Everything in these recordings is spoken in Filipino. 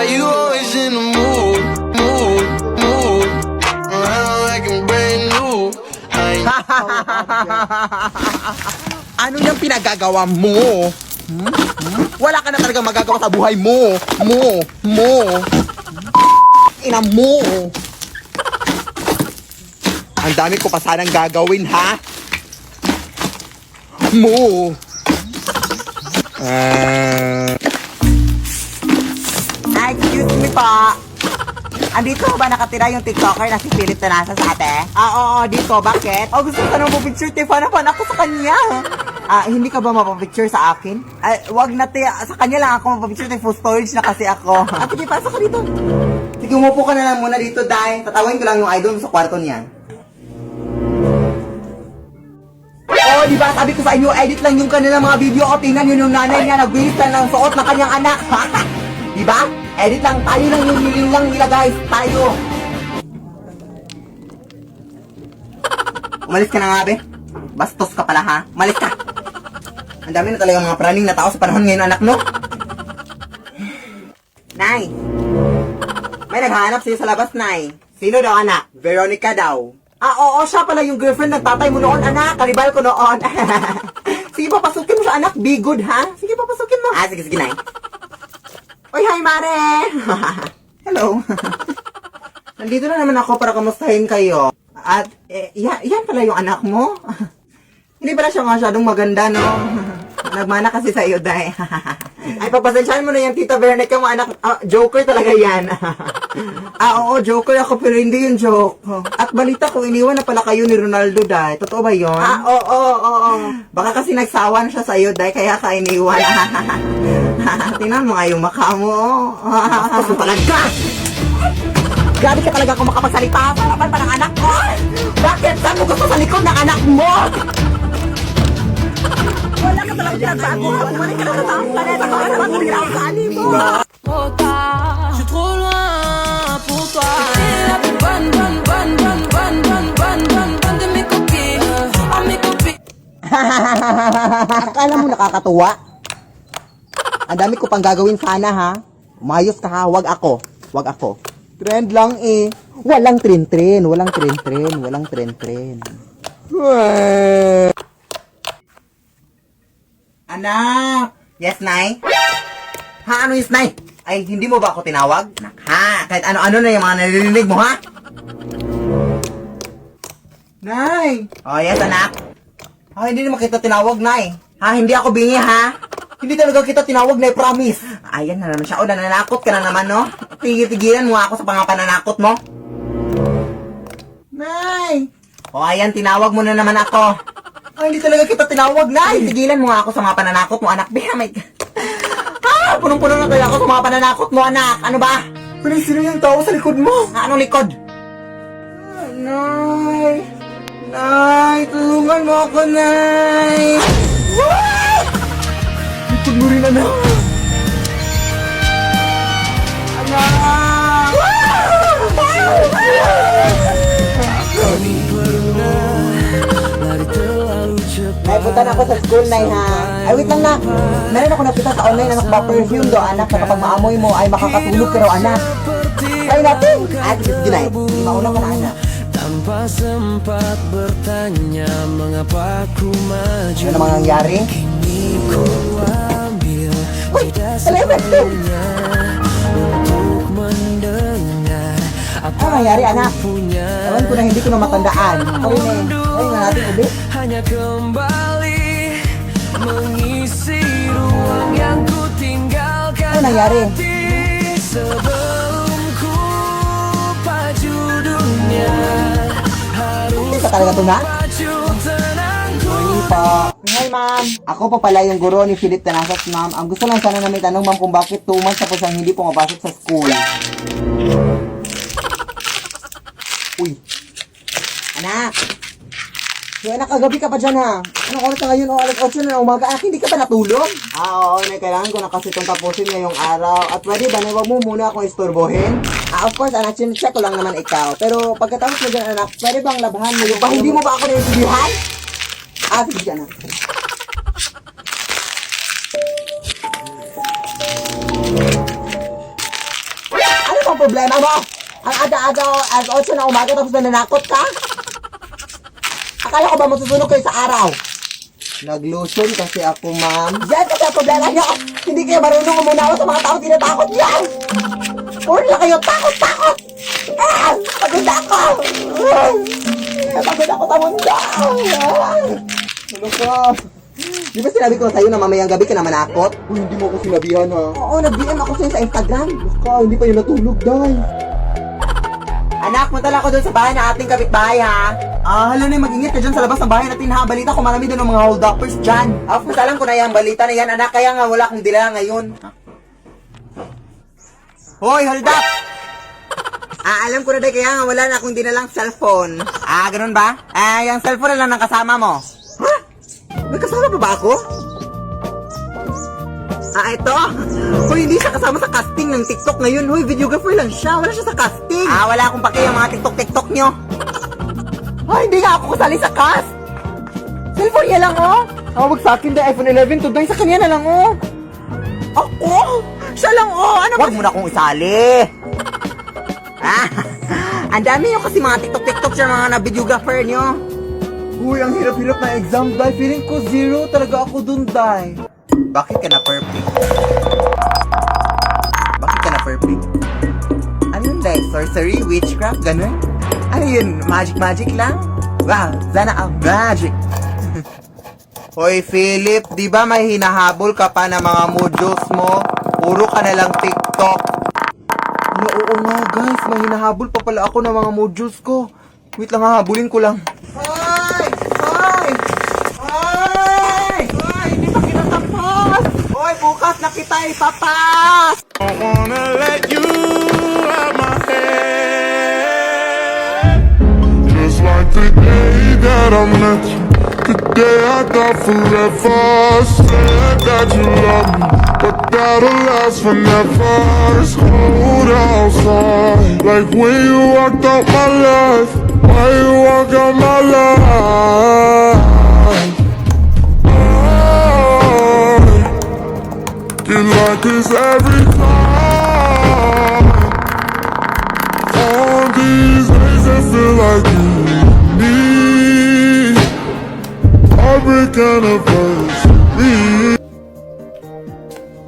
Why you always in the mood? Around like I'm brand new. I ain't Ano yung pinagagawa mo? Wala ka na talagang magagawa sa buhay mo. Ina mo. Ang dami ko pa sanang gagawin, ha? Excuse me pa. Andito ba nakatira yung TikToker na si Philip Tanasa sa ate? Oo, dito. Bakit? Gusto ka nang mapicture, Tiffany ako sa kanya. Hindi ka ba mapapicture sa akin? Wag na, sa kanya lang ako mapapicture. Full storage na kasi ako. Sige, pasok ka dito. Sige, umupo ka na lang muna dito, Day. Tatawin ko lang yung idol sa kwarto niyan. Di ba? Sabi ko sa inyo, edit lang yung kanilang mga video ko. Tingnan yun yung nanay niya, nagwilis lang ng suot ng kanyang anak. Di ba? Edit lang, tayo lang yung lang nila, guys. Tayo. Umalis ka na nga, be. Bastos ka pala, ha? Umalis ka. Ang dami na talaga mga praning na tao sa panahon ngayon, anak, no? Nay. May naghahanap sa'yo sa labas, Nay. Sino daw, anak? Veronica daw. Oo, siya pala yung girlfriend ng tatay mo noon, anak. Karibal ko noon. Sige, papasukin mo siya, anak. Be good, ha? Sige, papasukin mo. Sige, Nay. Oy, hi, Mare! Hello. Nandito na naman ako para kamustahin kayo. At, yan pala yung anak mo. Hindi pala siya masyadong maganda, no? Nagmana kasi sa iyo, Day. Ay, papasensyahan mo na yan, Tita Veronica, mo anak. Joker talaga yan. Oo, joker ako, pero hindi yung joke. At balita ko, iniwan na pala kayo ni Ronaldo, Day. Totoo ba yun? Oo. Baka kasi nagsawa na siya sa iyo, Day, kaya ka iniwan. Tingnan mo nga yung mukha mo. Bastos mo talaga! Grabe ka talaga kung makapagsalita sa harapan pa ng anak ko! Bakit? Saan mo gusto sa likod ng anak mo? Wala ka talagang pinagbago. Wala ka talagang taong planeta. Wala ka talagang pinagbago mo. Je suis trop loin pour toi. Bonne de mes copines. Oh, mes copines. Akala mo nakakatuwa? Ang dami ko pang gagawin sana, ha? Umayos ka, ha? Wag ako. Trend lang, eh. Walang tren. Anak! Yes, Nay? Ha? Ano yes, Nay? Ay, hindi mo ba ako tinawag? Ha? Kahit ano-ano na yung mga naririnig mo, ha? Nay! Yes, anak? Hindi naman kita tinawag, Nay. Hindi ako bingi, ha? Hindi talaga kita tinawag, Nay, promise. Ayan na naman siya. Nananakot ka na naman, no? Tigilan mo ako sa mga pananakot mo. Nay! Ayan, tinawag mo na naman ako. Hindi talaga kita tinawag, Nay. Tigilan mo ako sa mga pananakot mo, anak. Punong-puno na kaya ako sa mga pananakot mo, anak. Ano ba? Sino yung tao sa likod mo? Anong likod? Nay! Nay! Tulungan mo ako, Nay! Likod mo rin, anak. Anak! Ay, punta na ako sa school, Nay, ha? Ay, wait lang, na. Meron ako nakita sa online, anak, ba-perfume do, anak, na kapag maamoy mo, ay makakatulog ka raw, anak. Ay, natin! Sige, Nay. Mauna ka na, anak. Tanpa sempat bertanya mengapa ku maju. Ano namang nangyari? Kini ku ambil Celebrate din! untuk mendengar apa Ano nangyari, anak? punya. Ewan ko na hindi ko na matandaan. Okay, Nay. Ay, nga natin ulit. Hanya kembali mengisi ruang yang ku tinggalkan. Ano nangyari? Sebelum ku pacu dunia, harus Isa talaga ito, na? pacu tenangku. Morning po. Hi, ma'am. Ako po pala yung guro ni Philip Tanasas, ma'am. Ang gusto lang sana na may tanong, ma'am, kung bakit 2 months tapos ang hindi pumapasok sa school. Uy. Anak. Yung anak, kagabi ka pa dyan, ha? Anong oras na ngayon? Alas 8 na ng umaga. Hindi ka pa natulog? Oo, Nay. Kailangan ko na kasi itong tapusin ngayong araw. At pwede ba, Nay, wag mo muna akong istorbohin? Of course, anak, check ko lang naman ikaw. Pero pagkatapos mo dyan, anak, pwede bang labahan mo yung... Hindi mo ba ako naiintindihan? Sige, anak. problema mo? Ang ada-ada, as 8 na umaga tapos nananakot ka? Akala ko ba masusunog kayo sa araw? Nag-lotion kasi ako, ma'am. Yan kasi ang problema niyo. Hindi kayo marunong umunawa sa mga tao tinatakot niyan. Puro na kayo takot-takot. Pagod ako. Pagod ako sa mundo. Ano ka? Di ba sinabi ko sa'yo na mamayang gabi ka na manakot? Uy, hindi mo ako sinabihan, ha? Oo, nag-DM ako sa'yo sa Instagram. Baka, hindi pa yun natulog, day. Anak, matala ko doon sa bahay na ating kapitbahay, ha? Hala na, mag-ingat ka dyan sa labas ng bahay natin, ha? Balita ko marami doon ng mga hold-uppers dyan. Of course, alam ko na yung balita na yan, anak. Kaya nga, wala akong dila ngayon. Hoy, hold up! Alam ko na day, kaya nga wala na akong dinalang cellphone. Ganun ba? Yung cellphone na lang ng kasama mo. Ha? May kasama pa ba ako? Ito. Hoy, hindi siya kasama sa casting ng TikTok ngayon. Hoy, videographer lang siya. Wala siya sa casting. Wala akong pake yung mga TikTok nyo. Hoy, hindi nga ako kasali sa cast. Cellphone niya lang, oh. Tawag sa akin na iPhone 11 to. Dahil sa kanya na lang, oh. Ako? Siya lang, oh. Ano ba? Huwag mo na akong isali. Ang dami yung kasi mga TikTok siya, mga na-videographer nyo. Uy, ang hirap-hirap na exam, Day. Feeling ko 0 talaga ako dun, Day. Bakit ka na perfect? Bakit ka na perfect? Ano yun, Day? Sorcery? Witchcraft? Ganun? Ano yun? Magic lang? Wow, sana ang magic. Hoy, Philip, di ba may hinahabol ka pa ng mga modules mo? Puro ka na lang TikTok. Oo nga, guys. May hinahabol pa pala ako ng mga modules ko. Wait lang, hahabulin ko lang. Hoy! Hindi pa kinatapos! Hoy, bukas na kita ipapas! I wanna let you out my head. Just like the day that I met you. The day I thought forever. Said that you love me, but that'll last forever. It's cold outside, like when you walked out my life. Why you walk out my life? Get like this every time. On these days I feel like you and me. Heartbreak anniversary.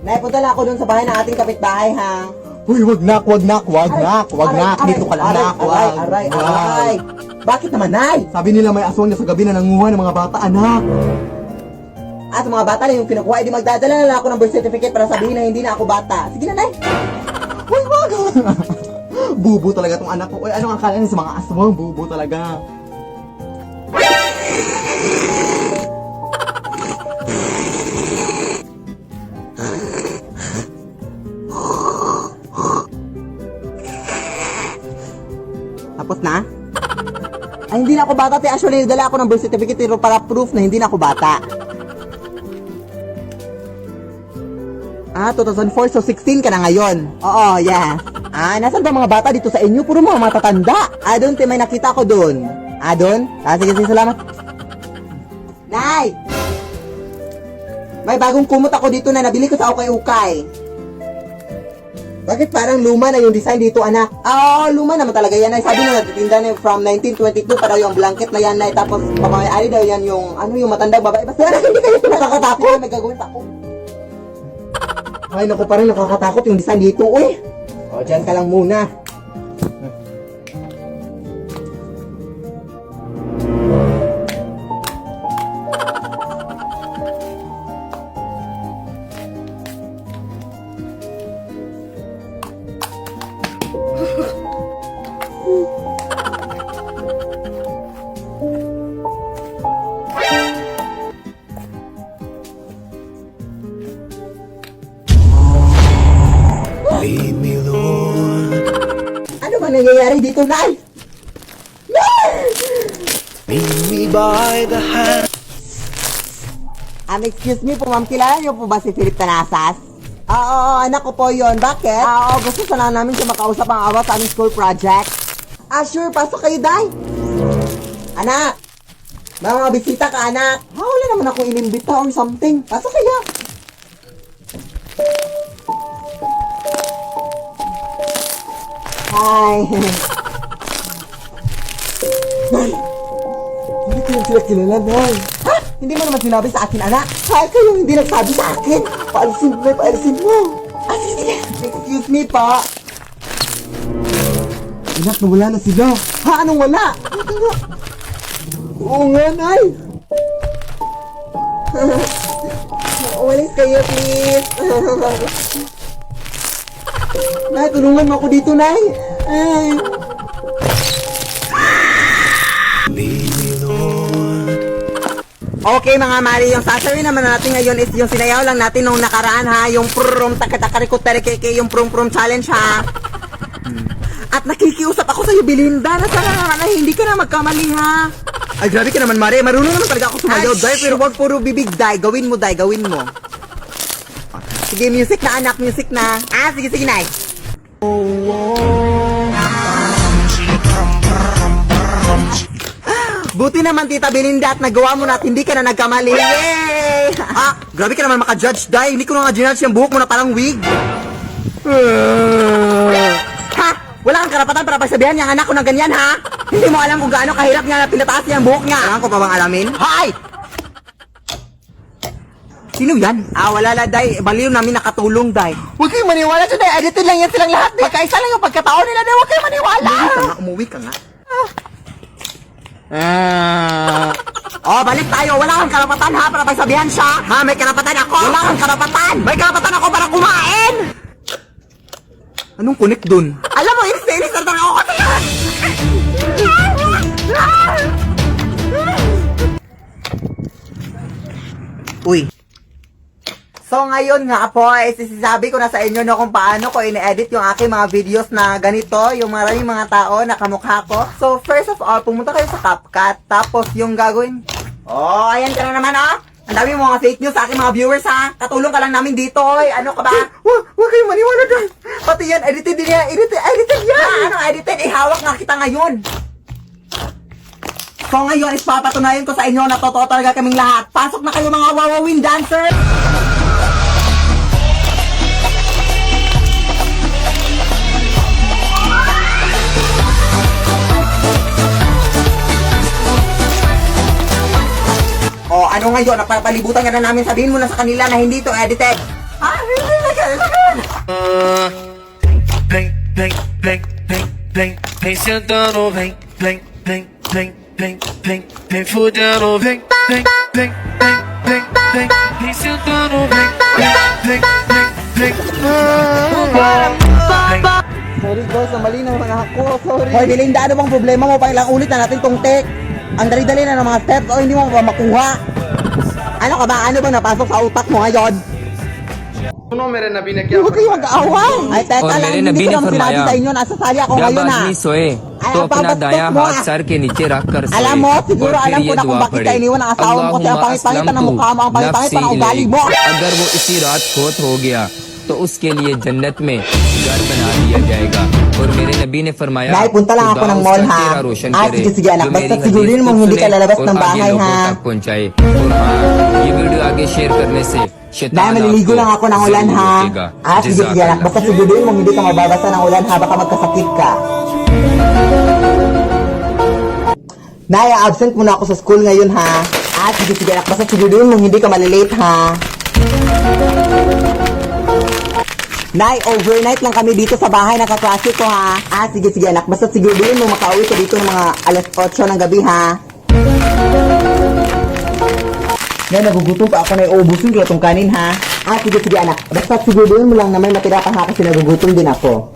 Naipunta lang ako dun sa bahay ng ating kapitbahay, ha? Uy, wag nak. Dito ka lang, nak. Aray. Bakit naman, Nay? Sabi nila may aswang na sa gabi na nanguha ng mga bata, anak. At mga bata na yung kinukuha, edi magdadala na lang ako ng birth certificate para sabihin na hindi na ako bata. Sige na, Nay. Uy, wag. Bubo talaga tong anak ko. Uy, anong akala niya sa mga aswang? Bubo talaga. Tapos na? Ay, hindi na ako bata, te. Actually, dala ako ng birth certificate pero para proof na hindi na ako bata. 2004, so 16 ka na ngayon. Oo, yeah. Nasaan ba mga bata dito sa inyo? Puro mga matatanda. Doon, te, may nakita ko doon. Doon? Sige, salamat. Nay! May bagong kumot ako dito na nabili ko sa ukay-ukay. Bakit parang luma na yung design dito, anak? Luma naman talaga yan, ay. Sabi na natitinda na from 1922 para yung blanket na yan, ay. Tapos, pamamayari daw yan yung, yung matandang babae. Basta, hindi kayo nakakatakot na may gagawin ako. Ay, naku, parang nakakatakot yung design dito, uy. Dyan ka lang muna. Lead me, Lord. Ano ba nangyayari dito, Nay? Lead me by the hand. Excuse me po, ma'am. Kilala niyo po ba si Philip Tanasas? Oo, anak ko po yon. Bakit? Gusto sana namin siya makausap ang awa sa aming school project. Sure. Pasok kayo, Day. Anak! May mga bisita ka, anak. Wala naman akong inimbita or something. Pasok kayo. Hi. Nay, hindi ko yung sila kilala, Nay. Ha? Hindi mo naman sinabi sa akin, anak. Hi kayo, hindi nagsabi sa akin. Paalisin mo, paalisin mo. Ah, sige. Excuse me, pa. Anak, nawala na sila. Ha? Anong wala? Oo nga, Nay. Umalis kayo, please. Nay, tulungan mo ako dito, Nay. Ay. Okay mga mari, yung sasabihin naman natin ngayon is yung sinayaw lang natin nung nakaraan ha, yung prum takatakarikutarikeke, yung prum challenge ha. At nakikiusap ako sa'yo, Belinda, na sana na hindi ka na magkamali ha. Ay grabe ka naman Mari, marunong naman talaga ako sumayaw, Day, pero wag puro bibig, Day, gawin mo, Day, gawin mo. Sige, music na anak, music na. Ah, sige, sige, Nay. Buti naman Tita Belinda at nagawa mo na at hindi ka na nagkamali. Yay! Ah, grabe ka naman maka-judge, Day. Hindi ko na nga ginudge yung buhok mo na parang wig. Ha? Wala kang karapatan para pagsabihan niyang anak ko na ganyan, ha? Hindi mo alam kung gaano kahirap niya na pinataas niya ang buhok niya. Kailangan ko pa bang alamin? Hay! Sino yan? Ah, wala la, Day. Baliw namin nakatulong, Day. Huwag kayong maniwala dyan, Day. Edited lang yan silang lahat, Day. Pagkaisa lang yung pagkataon nila, Day. Huwag kayong maniwala. Umuwi ka nga. Oh, balik tayo. Wala kang karapatan ha para pagsabihan siya. Ha, may karapatan ako. Wala kang karapatan. May karapatan ako para kumain. Anong connect dun? Alam mo, inis na ako kasi yan. Uy. So ngayon nga po, sisisabi ko na sa inyo no kung paano ko ine-edit yung aking mga videos na ganito, yung maraming mga tao na kamukha ko. So first of all, pumunta kayo sa CapCut, tapos yung gagawin. Oh, ayan ka na naman oh. Ang dami mo mga fake news sa aking mga viewers ha. Katulong ka lang namin dito oy. Ano ka ba? Huwag kayong maniwala dyan. Pati yan, edited din yan. Edited yan. Ano edited? Ihawak nga kita ngayon. So ngayon, papatunayan ko sa inyo na totoo talaga kaming lahat. Pasok na kayo mga wawawin dancers. O, ano ngayon? Napapalibutan ka na namin. Sabihin mo na sa kanila na hindi ito edited. Ah, hindi na ganun. Vem, vem, vem, vem, vem, vem sentando, vem, vem, vem, vem, vem, vem, vem fudendo, vem, vem, vem, vem, vem, vem, vem sentando, vem, vem, vem, vem, vem. Sorry guys, mali na naman ako. Sorry. Hoy, Belinda, ano bang problema mo? Pa ilang ulit na natin tong take. Ang dali-dali na ng mga steps o hindi mo pa makuha. Ano ka ba? Ano ba napasok sa utak mo ngayon? Huwag kayo mag-aaway. Ay, teka और lang, मेरे hindi नबी ko ने naman sinabi फरमाया sa inyo. Nasasali ako जब ngayon ha. आदमी सोए Ay, तो ang अपना babastos दाया mo, हाथ ah. सर के नीचे रख कर सोए Alam mo, siguro और फिर alam ko ये na kung दुआ bakit पढ़े ka iniwan ng asawa mo kasi ang pangit-pangit na mukha mo, ang pangit-pangit pa ng ugali mo. अगर वो इसी रात फोत हो गया तो उसके लिए जन्नत में घर बना दिया जाएगा और मेरे नबी ने फरमाया Dahil punta lang ako खुदा ng उसका mall, ha? चेहरा रोशन Ah, करे sige, sige, anak. जो Basta मेरी sigurin हदीस mong को hindi ka सुने lalabas और ng आगे bahay, लोगों ha? तक पहुंचाए और हाँ ये वीडियो आगे शेयर करने से शैतान Dahil maliligo आपको lang ako ng ulan जरूर ha. रोकेगा। Ah, sige, sige anak. जज़ाकल्लाह। Basta sigurin mong hindi ka mababasa ng ulan ha. Baka magkasakit ka. Naya, absent muna ako sa school ngayon ha. Ah, sige, sige anak. Basta sigurin mong hindi ka malilate ha. Nay, overnight lang kami dito sa bahay ng kaklase ko ha. Ah, sige, sige anak. Basta sigurin mo makauwi ka dito ng mga alas 8 ng gabi ha. Nay, nagugutom pa ako na iubusin ko itong kanin ha. Ah, sige, sige anak. Basta sigurin mo lang na may matira pa ha kasi nagugutom din ako.